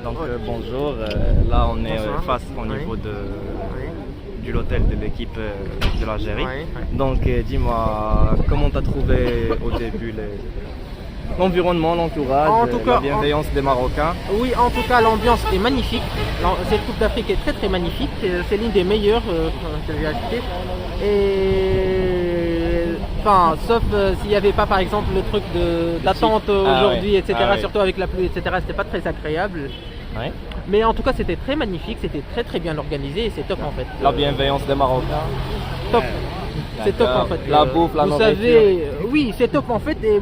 Donc bonjour, là on est face au niveau de l'hôtel de l'équipe de l'Algérie. Donc dis-moi, comment tu as trouvé au début l'environnement, l'entourage, la bienveillance des Marocains? Oui, en tout cas l'ambiance est magnifique. Cette Coupe d'Afrique est très très magnifique. C'est l'une des meilleures que j'ai achetées. Et enfin, sauf s'il n'y avait pas par exemple le truc d'attente aujourd'hui, etc. Surtout avec la pluie, etc. C'était pas très agréable. Ouais. Mais en tout cas c'était très magnifique, c'était très très bien organisé et c'est top en fait. La bienveillance des Marocains. Top. C'est top en fait. La bouffe, la nourriture. Vous savez, oui, c'est top en fait. Et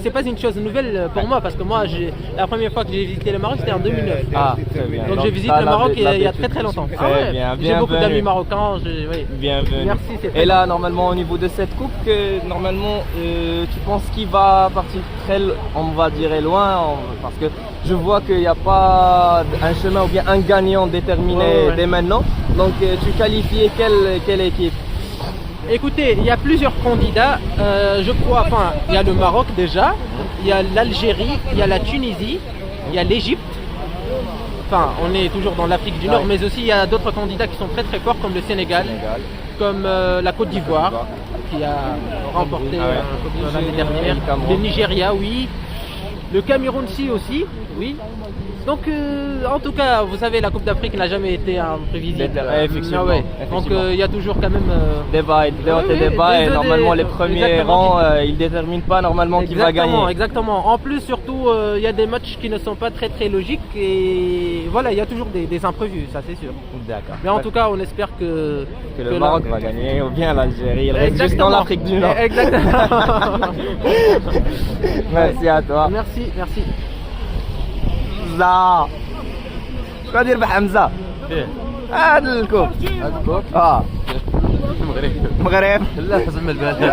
c'est pas une chose nouvelle pour moi parce que moi, la première fois que j'ai visité le Maroc, c'était en 2009. Ah, très bien. Donc je visite le Maroc il y a très très longtemps. Très bien. J'ai beaucoup d'amis marocains. Bienvenue. Merci. Et là, normalement, au niveau de cette coupe, normalement, tu penses qu'il va partir très, on va dire, loin, parce que je vois qu'il n'y a pas un chemin ou bien un gagnant déterminé dès maintenant. Donc, tu qualifies quelle équipe? Écoutez, il y a plusieurs candidats, je crois, enfin, il y a le Maroc déjà, il y a l'Algérie, il y a la Tunisie, il y a l'Égypte, enfin, on est toujours dans l'Afrique du Nord, mais aussi il y a d'autres candidats qui sont très très forts comme le Sénégal, comme la Côte d'Ivoire, qui a remporté l'année dernière, le Nigeria, oui, le Cameroun aussi, oui. Donc, en tout cas, vous savez, la Coupe d'Afrique n'a jamais été imprévisible. Effectivement. Donc, il y a toujours quand même débat et normalement les premiers rangs, ils déterminent pas normalement qui va gagner. Exactement. En plus, surtout, il y a des matchs qui ne sont pas très très logiques et voilà, il y a toujours des imprévus, ça c'est sûr. D'accord. Mais en tout cas, on espère que le Maroc va gagner ou bien l'Algérie. Il reste juste dans l'Afrique du Nord. Exactement. Merci à toi. Merci. حمزة شكون داير بحمزة؟ هذا الكوب المغرب لا حزم البلد